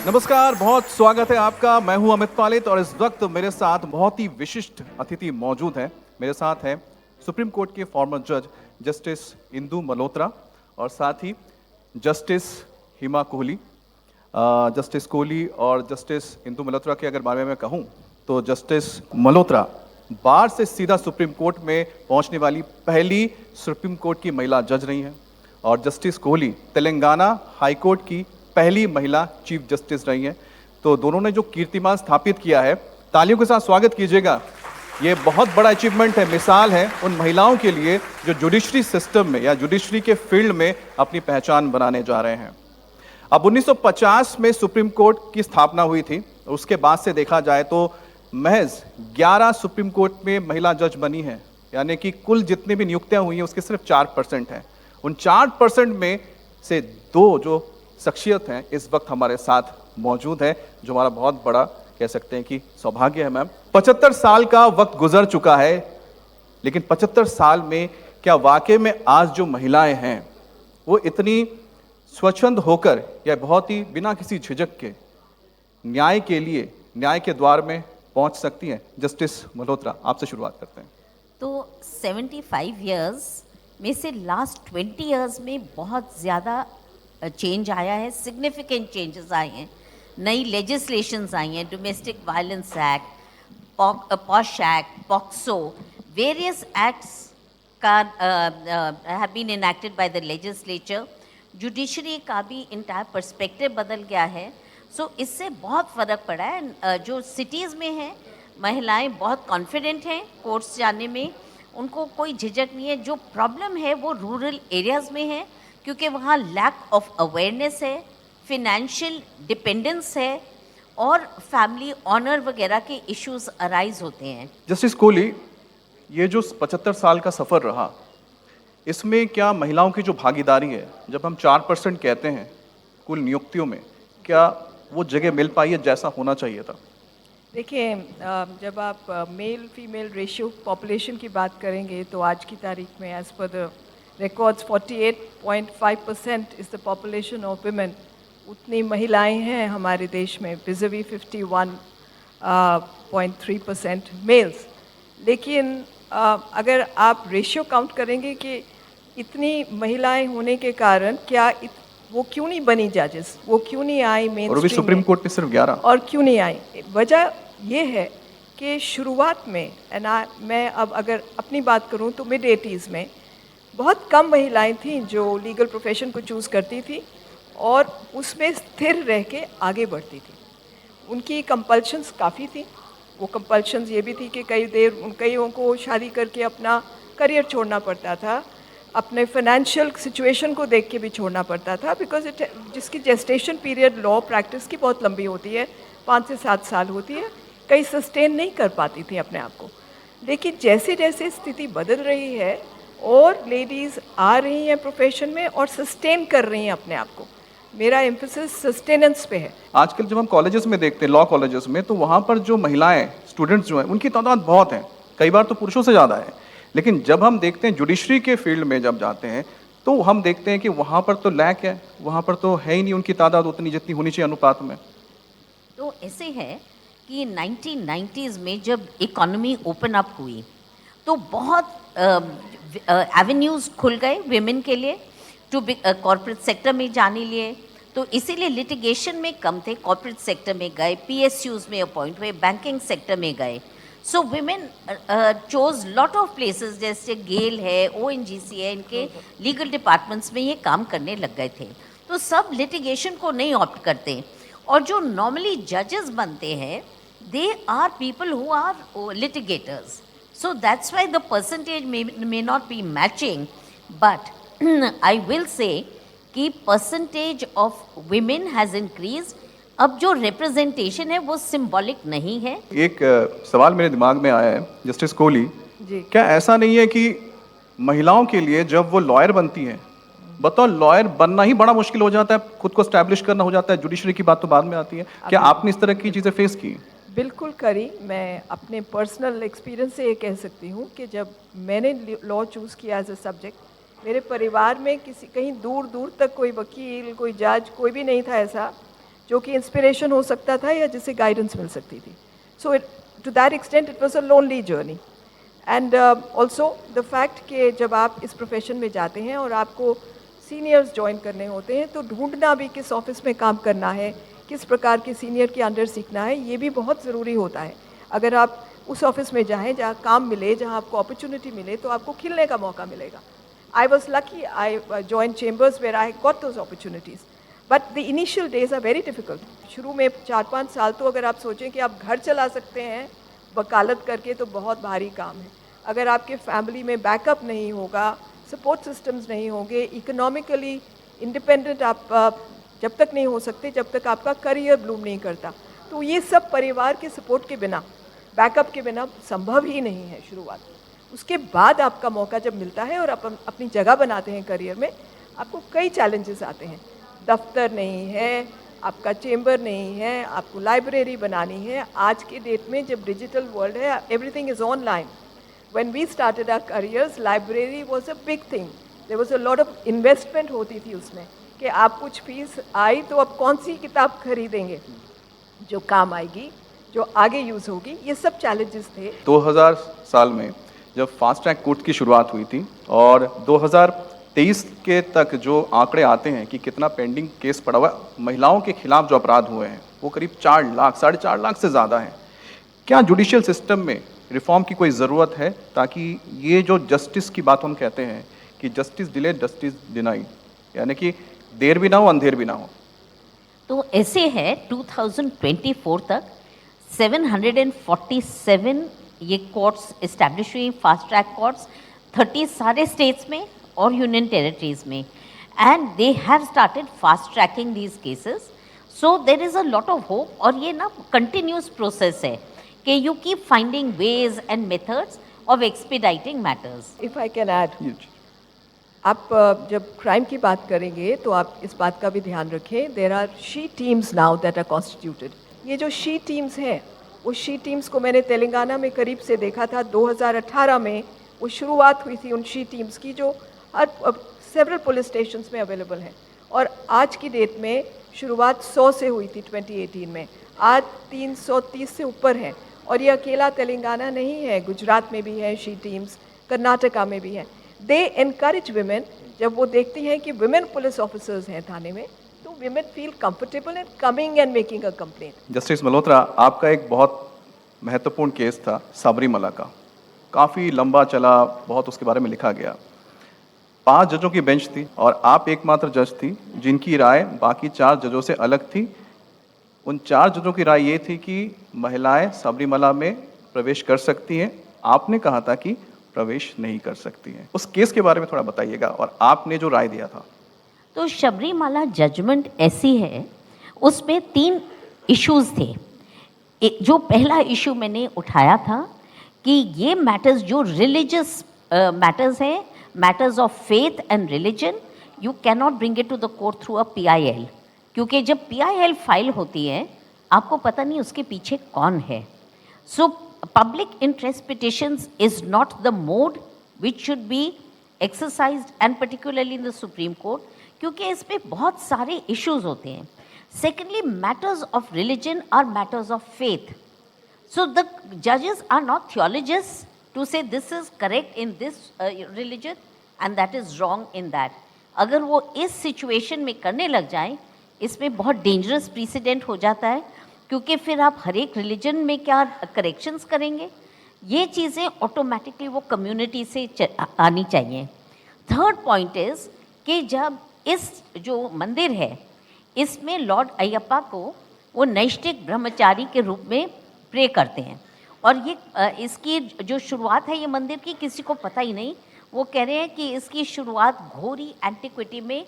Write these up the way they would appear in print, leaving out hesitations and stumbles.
नमस्कार, बहुत स्वागत है आपका। मैं हूं अमित पालित और इस वक्त मेरे साथ बहुत ही विशिष्ट अतिथि मौजूद हैं। मेरे साथ हैं सुप्रीम कोर्ट के फॉर्मर जज जस्टिस इंदु मल्होत्रा और साथ ही जस्टिस हिमा कोहली। जस्टिस कोहली और जस्टिस इंदु मल्होत्रा के अगर बारे में कहूं तो जस्टिस मल्होत्रा बार से सीधा सुप्रीम कोर्ट में पहुंचने वाली पहली सुप्रीम कोर्ट की महिला जज रही हैं और justice Kohli Telangana high court की पहली महिला चीफ जस्टिस रही हैं। तो दोनों ने जो कीर्तिमान स्थापित किया है, तालियों के साथ स्वागत कीजिएगा। ये बहुत बड़ा अचीवमेंट है, मिसाल है उन महिलाओं के लिए जो जुडिशरी सिस्टम में या जुडिशरी के फील्ड में अपनी पहचान बनाने जा रहे हैं। अब 1950 में सुप्रीम कोर्ट की स्थापना हुई थी। उसके बाद से देखा जाए तो महज 11 सुप्रीम कोर्ट में महिला जज बनी हैं, यानी कि कुल जितनी भी नियुक्तियां हुई हैं उसके सिर्फ 4% हैं। उन 4% में से दो जो शख्सियत हैं इस वक्त हमारे साथ मौजूद है, जो हमारा बहुत बड़ा कह सकते हैं कि सौभाग्य है। मैम, 75 साल का वक्त गुजर चुका है, लेकिन 75 साल में क्या वाकई में आज जो महिलाएं हैं वो इतनी स्वच्छंद होकर या बहुत ही बिना किसी झिझक के न्याय के लिए न्याय के द्वार में पहुंच सकती हैं? जस्टिस मल्होत्रा, आपसे शुरुआत करते हैं। तो 75 इयर्स में से लास्ट 20 इयर्स में बहुत ज़्यादा चेंज आया है, सिग्निफिकेंट चेंजेस आए हैं। नई लेजिस्लेशंस आई हैं, domestic violence act, POSH act, POCSO, various acts का have been enacted by the legislature. Judiciary का भी इंटायर पर्सपेक्टिव बदल गया है। सो इससे बहुत फ़र्क पड़ा है। जो सिटीज़ में हैं महिलाएं बहुत कॉन्फिडेंट हैं कोर्ट्स जाने में, उनको कोई झिझक नहीं है। जो प्रॉब्लम है वो रूरल एरियाज़ में है, क्योंकि वहाँ लैक ऑफ अवेयरनेस है, फिनेंशियल डिपेंडेंस है और फैमिली ऑनर वगैरह के इश्यूज अराइज होते हैं। जस्टिस कोहली, ये जो 75 साल का सफ़र रहा, इसमें क्या महिलाओं की जो भागीदारी है, जब हम 4% कहते हैं कुल नियुक्तियों में, क्या वो जगह मिल पाई है जैसा होना चाहिए था? देखिए, जब आप मेल फीमेल रेशियो पॉपुलेशन की बात करेंगे तो आज की तारीख में as per the records 48.5% is the population of women. उतनी महिलाएं हैं हमारे देश में, विज़िवी 51.3% मेल्स। लेकिन अगर आप रेशियो काउंट करेंगे कि इतनी महिलाएं होने के कारण क्या वो क्यों नहीं बनी जजेस, वो क्यों नहीं आई मेन और भी सुप्रीम कोर्ट में सिर्फ 11 और क्यों नहीं आई? वजह ये है कि शुरुआत में मैं अब अगर अपनी बात करूं तो मिड 80s में बहुत कम महिलाएं थीं जो लीगल प्रोफेशन को चूज़ करती थी और उसमें स्थिर रह के आगे बढ़ती थी। उनकी कंपल्शंस काफ़ी थी। वो कंपल्शंस ये भी थी कि कईयों को शादी करके अपना करियर छोड़ना पड़ता था, अपने फाइनेंशियल सिचुएशन को देख के भी छोड़ना पड़ता था, बिकॉज जिसकी जेस्टेशन पीरियड लॉ प्रैक्टिस की बहुत लंबी होती है, 5 से 7 साल होती है। कई सस्टेन नहीं कर पाती थी अपने आप को। लेकिन जैसे जैसे स्थिति बदल रही है और लेडीज़ आ रही हैं प्रोफेशन में और सस्टेन कर रही हैं अपने आप को, मेरा एम्फेसिस सस्टेनेंस पे है। आजकल जब हम कॉलेजेस में देखते हैं, लॉ कॉलेजेस में, तो वहाँ पर जो महिलाएं स्टूडेंट्स जो हैं उनकी तादाद बहुत है, कई बार तो पुरुषों से ज़्यादा है। लेकिन जब हम देखते हैं जुडिशरी के फील्ड में जब जाते हैं तो हम देखते हैं कि वहाँ पर तो लैक है, वहाँ पर तो है ही नहीं उनकी तादाद उतनी जितनी होनी चाहिए अनुपात में। तो ऐसे है कि 1990s में जब इकोनॉमी ओपन अप हुई तो बहुत एवेन्यूज़ खुल गए विमेन के लिए टू कॉर्पोरेट सेक्टर में जाने लिए। तो इसीलिए लिटिगेशन में कम थे, कॉर्पोरेट सेक्टर में गए, PSUs में अपॉइंट हुए, बैंकिंग सेक्टर में गए। So women chose lot of places, जैसे गेल है, ONGC है, इनके लीगल डिपार्टमेंट्स में ये काम करने लग गए थे। तो सब लिटिगेशन को नहीं ऑप्ट करते, और जो नॉर्मली जजेस बनते हैं they are people who are litigators. So that's why the percentage may not be matching, but I will say कि percentage of women has increased। अब जो representation है वो symbolic नहीं है। एक सवाल मेरे दिमाग में आया है जस्टिस कोहली जी, क्या ऐसा नहीं है कि महिलाओं के लिए जब वो लॉयर बनती हैं, बताओ लॉयर बनना ही बड़ा मुश्किल हो जाता है, खुद को स्टैब्लिश करना हो जाता है, जुडिशरी की बात तो बाद में आती है। क्या आपने इस तरह की चीज़ें फेस की? बिल्कुल करी। मैं अपने पर्सनल एक्सपीरियंस से ये कह सकती हूँ कि जब मैंने लॉ चूज़ किया एज अ सब्जेक्ट, मेरे परिवार में कहीं दूर दूर तक कोई वकील, कोई जज, कोई भी नहीं था ऐसा जो कि इंस्पिरेशन हो सकता था या जिससे गाइडेंस मिल सकती थी. So to that extent it was a lonely journey. And also the fact कि जब आप इस प्रोफेशन में जाते हैं और आपको सीनियर्स ज्वाइन करने होते हैं तो ढूंढना भी किस ऑफिस में काम करना है, किस प्रकार के सीनियर के अंडर सीखना है, ये भी बहुत ज़रूरी होता है. अगर आप उस ऑफिस में जाएँ जहाँ काम मिले, जहाँ आपको अपॉर्चुनिटी मिले, तो आपको खिलने का मौका मिलेगा. I was lucky, I joined chambers where I got those opportunities. But the initial days are very difficult. शुरू में 4-5 साल तो अगर आप सोचें कि आप घर चला सकते हैं वकालत करके, तो बहुत भारी काम है. अगर आपके फैमिली में बैकअप नहीं होगा, सपोर्ट सिस्टम्स नहीं होंगे, इकोनॉमिकली इंडिपेंडेंट आप जब तक नहीं हो सकते, जब तक आपका करियर ब्लूम नहीं करता. तो ये सब परिवार के सपोर्ट के बिना, बैकअप के बिना संभव ही नहीं है शुरुआत. उसके बाद आपका मौका जब मिलता है और आप अपनी जगह बनाते हैं करियर में, आपको कई चैलेंजेस आते हैं. दफ्तर नहीं है, आपका चेंबर नहीं है, आपको लाइब्रेरी बनानी है. आज के डेट में जब डिजिटल वर्ल्ड है, everything is online. When we started our careers, library was a big thing. There was a lot of investment होती थी उसमें कि आप कुछ फीस आई तो अब कौन सी किताब खरीदेंगे जो काम आएगी, जो आगे यूज़ होगी. ये सब चैलेंजेस थे. 2000 साल में जब फास्ट ट्रैक कोर्ट की शुरुआत हुई थी और 2023 के तक जो आंकड़े आते हैं कि कितना पेंडिंग केस पड़ा हुआ है, महिलाओं के खिलाफ जो अपराध हुए हैं वो करीब 4 लाख, 4.5 लाख से ज़्यादा हैं. क्या जुडिशियल सिस्टम में रिफॉर्म की कोई ज़रूरत है ताकि ये जो जस्टिस की बात हम कहते हैं कि जस्टिस डिले जस्टिस डिनाई, यानी कि देर भी ना हो अंधेर भी ना हो? तो ऐसे है 2024 तक 747 ये कोर्ट्स इस्टेब्लिश हुई, फास्ट ट्रैक कोर्ट्स 30 सारे स्टेट्स में और यूनियन टेरिटरीज में. And they have started fast tracking these cases. So there is a lot of hope. और ये ना कंटिन्यूस प्रोसेस है कि you keep finding ways and methods of expediting matters. If I can add, आप जब crime की बात करेंगे तो आप इस बात का भी ध्यान रखें, there are she teams now that are constituted. ये जो शी टीम्स हैं, उस शी टीम्स को मैंने तेलंगाना में करीब से देखा था. 2018 में वो शुरुआत हुई थी उन शी टीम्स की, जो हर सेवरल पुलिस स्टेशंस में अवेलेबल हैं. और आज की डेट में शुरुआत 100 से हुई थी 2018 में, आज 330 से ऊपर है. और ये अकेला तेलंगाना नहीं है, गुजरात में भी है शी टीम्स, कर्नाटका में भी है. They encourage women. जब वो देखती हैं कि विमेन पुलिस ऑफिसर्स हैं थाने में, तो women feel comfortable and coming and making a complaint. Justice Malhotra, आपका एक बहुत महत्वपूर्ण केस था सबरीमला का, काफ़ी लंबा चला, बहुत उसके बारे में लिखा गया. 5 जजों की बेंच थी और आप एकमात्र जज थी जिनकी राय बाकी 4 जजों से अलग थी. उन 4 जजों की राय ये थी कि महिलाएं सबरीमला में प्रवेश कर सकती हैं, आपने कहा था कि प्रवेश नहीं कर सकती हैं. उस केस के बारे में थोड़ा बताइएगा और आपने जो राय दिया था. तो शबरीमाला जजमेंट ऐसी है, उसमें 3 इश्यूज थे. जो पहला इशू मैंने उठाया था कि ये मैटर्स जो रिलीजियस मैटर्स हैं, matters of faith and religion, you can not bring it to the court through a PIL. क्योंकि जब PIL फाइल होती है, आपको पता नहीं उसके पीछे कौन है. So public interest petitions is not the mode which should be exercised, and particularly in the Supreme Court, क्योंकि इसमें बहुत सारे इश्यूज होते हैं. Secondly, matters of religion are matters of faith. So the जजेस are not theologists to say this is correct in this religion and that is wrong in that. अगर वो इस सिचुएशन में करने लग जाएं, इसमें बहुत डेंजरस प्रेसिडेंट हो जाता है, क्योंकि फिर आप हर एक रिलीजन में क्या करेक्शंस करेंगे. ये चीज़ें ऑटोमेटिकली वो कम्युनिटी से आनी चाहिए. थर्ड पॉइंट इज़ कि जब इस जो मंदिर है, इसमें लॉर्ड अयप्पा को वो नैष्ठिक ब्रह्मचारी के रूप में प्रे करते हैं. और ये इसकी जो शुरुआत है ये मंदिर की, किसी को पता ही नहीं. वो कह रहे हैं कि इसकी शुरुआत घोरी एंटिक्विटी में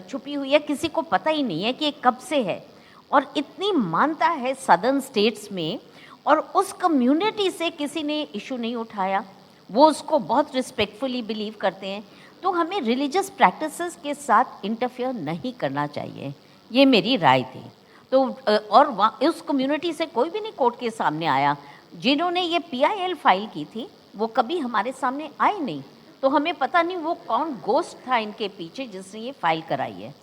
छुपी हुई है, किसी को पता ही नहीं है कि ये कब से है. और इतनी मानता है सदर्न स्टेट्स में, और उस कम्युनिटी से किसी ने इशू नहीं उठाया. वो उसको बहुत रिस्पेक्टफुली बिलीव करते हैं. तो हमें रिलीजियस प्रैक्टिसेस के साथ इंटरफेयर नहीं करना चाहिए, ये मेरी राय थी. तो और उस कम्युनिटी से कोई भी नहीं कोर्ट के सामने आया. जिन्होंने ये PIL फाइल की थी वो कभी हमारे सामने आए नहीं. तो हमें पता नहीं वो कौन गोस्ट था इनके पीछे जिसने ये फाइल कराई है.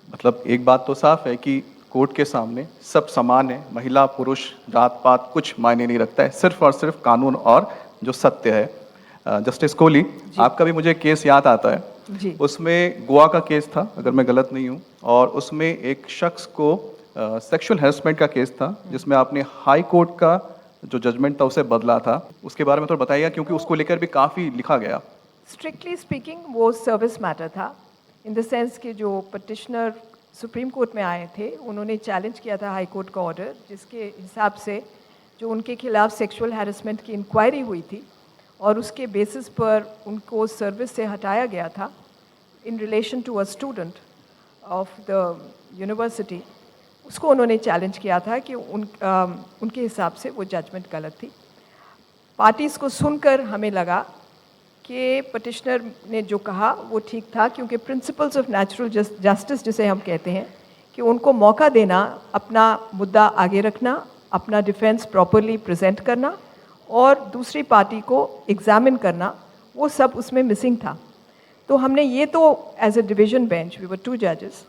मतलब एक बात तो साफ है कि कोर्ट के सामने सब समान है, महिला पुरुष जात पात कुछ मायने नहीं रखता है, सिर्फ और सिर्फ कानून और जो सत्य है। जस्टिस कोहली, आपका भी मुझे केस याद आता है। जी। उसमें गोवा का केस था, अगर मैं गलत नहीं हूँ, और उसमें एक शख्स को सेक्सुअल हैरेसमेंट का केस था, जिसमें आपने हाई कोर्ट का जो जजमेंट था उसे बदला था। उसके बारे में थोड़ा बताइए, क्योंकि उसको लेकर भी काफ़ी लिखा गया। स्ट्रिक्टली स्पीकिंग वो सर्विस मैटर था, इन द सेंस कि जो पटिशनर सुप्रीम कोर्ट में आए थे उन्होंने चैलेंज किया था हाई कोर्ट का ऑर्डर, जिसके हिसाब से जो उनके खिलाफ सेक्सुअल हैरेसमेंट की इंक्वायरी हुई थी और उसके बेसिस पर उनको सर्विस से हटाया गया था in relation to a student of the university. उसको उन्होंने चैलेंज किया था कि उनके हिसाब से वो जजमेंट गलत थी। पार्टीज़ को सुनकर हमें लगा कि पटिशनर ने जो कहा वो ठीक था, क्योंकि प्रिंसिपल्स ऑफ नेचुरल जस्टिस जिसे हम कहते हैं कि उनको मौका देना, अपना मुद्दा आगे रखना, अपना डिफेंस प्रॉपरली प्रेजेंट करना और दूसरी पार्टी को एग्जामिन करना, वो सब उसमें मिसिंग था। तो हमने ये तो as a division bench, we were 2 जजेस,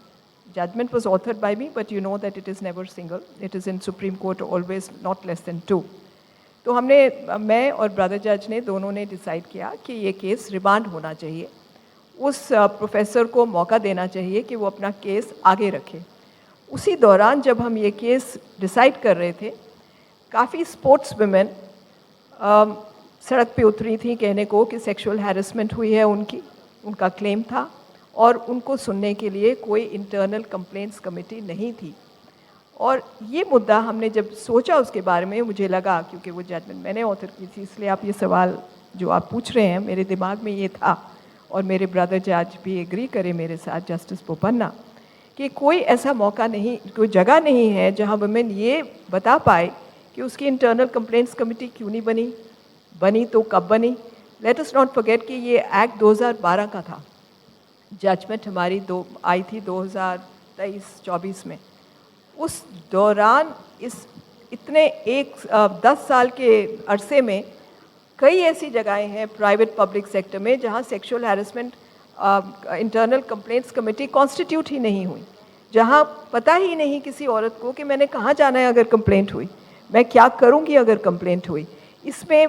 judgment was authored by me, but you know that it is never single, it is in Supreme Court always not less than 2। तो हमने, मैं और ब्रदर जज ने दोनों ने डिसाइड किया कि ये केस रिमांड होना चाहिए, उस प्रोफेसर को मौका देना चाहिए कि वो अपना केस आगे रखे। उसी दौरान जब हम ये केस डिसाइड कर रहे थे, काफ़ी स्पोर्ट्स वुमेन सड़क पे उतरी थी कहने को कि सेक्सुअल हैरेसमेंट हुई है उनका क्लेम था, और उनको सुनने के लिए कोई इंटरनल कंप्लेंट्स कमेटी नहीं थी। और ये मुद्दा हमने जब सोचा उसके बारे में, मुझे लगा, क्योंकि वो जजमेंट मैंने ऑथर की थी, इसलिए आप ये सवाल जो आप पूछ रहे हैं मेरे दिमाग में ये था, और मेरे ब्रदर जज भी एग्री करे मेरे साथ, जस्टिस बोपन्ना, कि कोई ऐसा मौका नहीं, कोई जगह नहीं है जहाँ वुमेन ये बता पाए कि उसकी इंटरनल कंप्लेंट्स कमेटी क्यों नहीं बनी तो कब बनी। लेट अस नॉट फॉरगेट कि ये एक्ट 2012 का था, जजमेंट हमारी आई थी 2023-24 में। उस दौरान इतने 10 साल के अरसे में कई ऐसी जगहें हैं प्राइवेट पब्लिक सेक्टर में जहां sexual harassment internal complaints committee constitute ही नहीं हुई, जहां पता ही नहीं किसी औरत को कि मैंने कहाँ जाना है अगर कंप्लेंट हुई, मैं क्या करूँगी अगर कंप्लेंट हुई। इसमें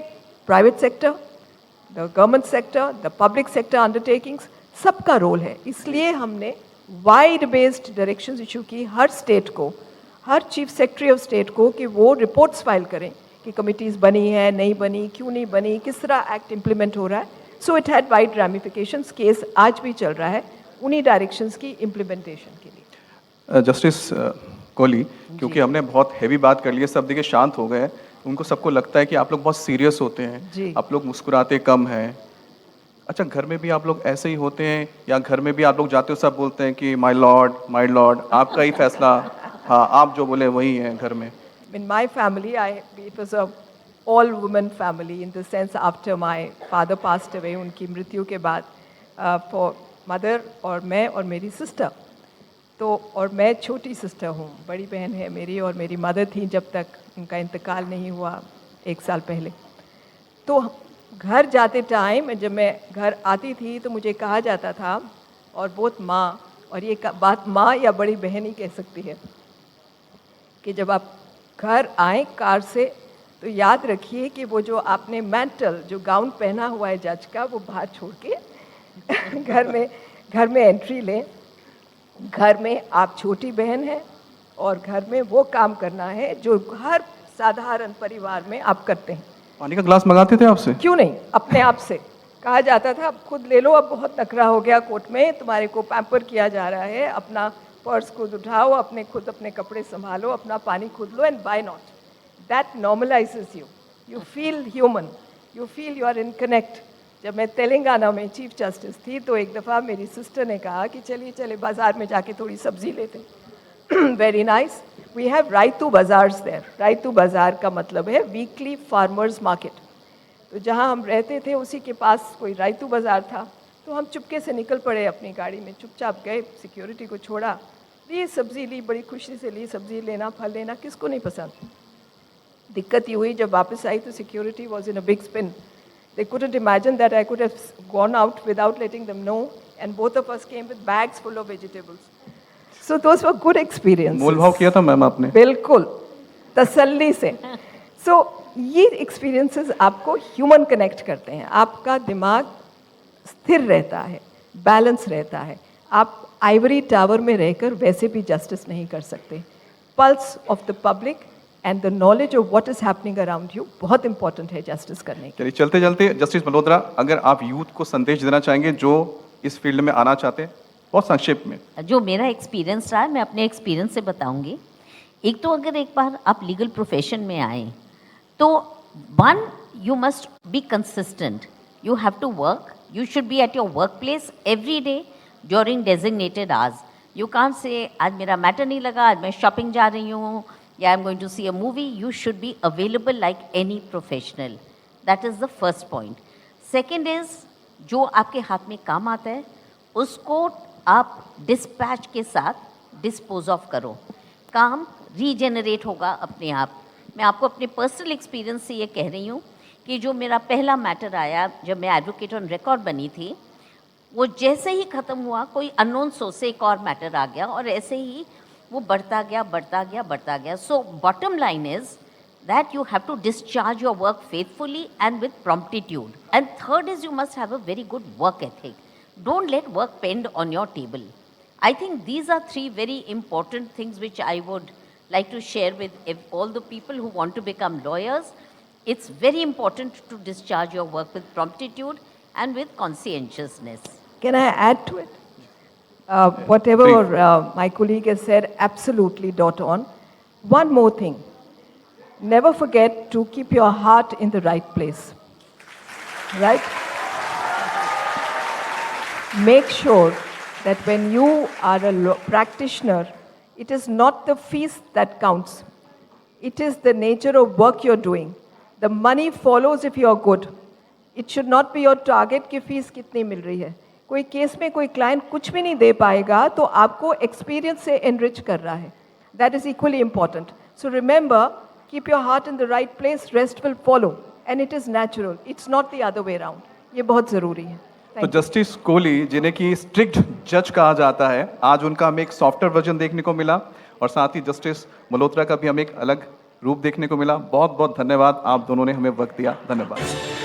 private sector, the government sector, the public sector undertakings, सबका रोल है। इसलिए हमने वाइड बेस्ड डायरेक्शंस इशू की हर स्टेट को, हर चीफ सेक्रेटरी ऑफ स्टेट को, कि वो रिपोर्ट्स फाइल करें कि कमिटीज़ बनी है, नहीं बनी, क्यों नहीं बनी, किस तरह एक्ट इम्प्लीमेंट हो रहा है। So it had wide ramifications. Case आज भी चल रहा है उन्हीं डायरेक्शंस की इम्प्लीमेंटेशन के लिए। जस्टिस कोहली, क्योंकि हमने बहुत हैवी बात कर ली है, सब देखिए शांत हो गए हैं, उनको सबको लगता है कि आप लोग बहुत सीरियस होते हैं, आप लोग मुस्कुराते कम हैं। अच्छा, घर में भी आप लोग ऐसे ही होते हैं, या घर में भी आप लोग जाते हो सब बोलते हैं कि माय लॉर्ड आपका ही फैसला, हाँ आप जो बोले वही है घर में? In my family, it was a all-woman family in the sense after my father passed away, उनकी मृत्यु के बाद for mother और मैं और मेरी सिस्टर, तो और मैं छोटी सिस्टर हूँ, बड़ी बहन है मेरी, और मेरी मदर थी जब तक उनका इंतकाल नहीं हुआ 1 साल पहले। तो घर जाते टाइम जब मैं घर आती थी तो मुझे कहा जाता था, और बहुत माँ, और ये बात माँ या बड़ी बहन ही कह सकती है, कि जब आप घर आए कार से तो याद रखिए कि वो जो आपने मैंटल, जो गाउन पहना हुआ है जज का, वो बाहर छोड़ के घर में एंट्री लें। घर में आप छोटी बहन हैं और घर में वो काम करना है जो हर साधारण परिवार में आप करते हैं। पानी का ग्लास मंगाते थे आपसे? क्यों नहीं, अपने आप से कहा जाता था, अब खुद ले लो, अब बहुत नखरा हो गया कोर्ट में, तुम्हारे को पैम्पर किया जा रहा है, अपना पर्स खुद उठाओ, खुद अपने कपड़े संभालो, अपना पानी खुद लो, and by not that normalizes you feel human, you feel you are in connect. जब मैं तेलंगाना में चीफ जस्टिस थी तो एक दफ़ा मेरी सिस्टर ने कहा कि चलिए बाज़ार में जाके थोड़ी सब्जी लेते। Very nice, we have Rythu Bazaars there. Rythu Bazaar का मतलब है वीकली फार्मर्स मार्केट। तो जहाँ हम रहते थे उसी के पास कोई रायतू बाज़ार था, तो हम चुपके से निकल पड़े अपनी गाड़ी में, चुपचाप गए, सिक्योरिटी को छोड़ा, ली सब्ज़ी, ली, बड़ी खुशी से ली सब्ज़ी, लेना फल लेना किसको नहीं पसंद। दिक्कत ये हुई जब वापस आई तो security was in a big spin. They couldn't imagine that I could have gone out without letting them know, and both of us came with bags full of vegetables. So those were good experiences. मोल भाव किया था ma'am आपने? बिल्कुल, तसल्ली से. So ये experiences आपको human connect करते हैं. आपका दिमाग स्थिर रहता है, बैलेंस रहता है. आप आइवरी टावर में रहकर वैसे भी जस्टिस नहीं कर सकते. Pulse of the public and the knowledge of what is happening around you बहुत इंपॉर्टेंट है जस्टिस करने के. चलिए चलते चलते जस्टिस मल्होत्रा, अगर आप यूथ को संदेश देना चाहेंगे जो इस फील्ड में आना चाहते हैं, बहुत संक्षेप में. जो मेरा एक्सपीरियंस रहा है मैं अपने एक्सपीरियंस से बताऊंगी. एक तो अगर एक बार आप लीगल प्रोफेशन में आए तो one, you must be consistent. You have to work. You should be at your work place every day during designated hours. You can't say आज मेरा मैटर नहीं लगा, आज मैं शॉपिंग जा रही हूँ या I am going to see a movie. You should be available like any professional. That is the first point. Second is जो आपके हाथ में काम आता है उसको आप डिस्पैच के साथ डिस्पोज ऑफ करो. काम रीजेनरेट होगा अपने आप. मैं आपको अपने पर्सनल एक्सपीरियंस से ये कह रही हूँ कि जो मेरा पहला मैटर आया जब मैं एडवोकेट ऑन रिकॉर्ड बनी थी, वो जैसे ही ख़त्म हुआ कोई अननोन सोर्स से एक और मैटर आ गया और ऐसे ही वो बढ़ता गया बढ़ता गया बढ़ता गया. So bottom line is that you have to discharge your work faithfully and with promptitude. And third is you must have a very good work ethic. Don't let work pend on your table. I think these are three very important things which I would like to share with all the people who want to become lawyers. It's very important to discharge your work with promptitude and with conscientiousness. Can I add to it? Whatever my colleague has said, absolutely dot on. One more thing. Never forget to keep your heart in the right place. Right? Make sure that when you are a practitioner, it is not the fees that counts. It is the nature of work you're doing. The money follows if you're good. It should not be your target कि fees कितनी मिल रही है. कोई case में कोई client कुछ भी नहीं दे पाएगा तो आपको एक्सपीरियंस से एनरिच कर रहा है. That is equally important. So remember, keep your heart in the right place, rest will follow. And it is natural. It's not the other way around. ये बहुत ज़रूरी है. तो जस्टिस कोहली जिन्हें कि स्ट्रिक्ट जज कहा जाता है, आज उनका हमें एक सॉफ्टवेयर वर्जन देखने को मिला और साथ ही जस्टिस मल्होत्रा का भी हमें एक अलग रूप देखने को मिला. बहुत बहुत धन्यवाद, आप दोनों ने हमें वक्त दिया. धन्यवाद.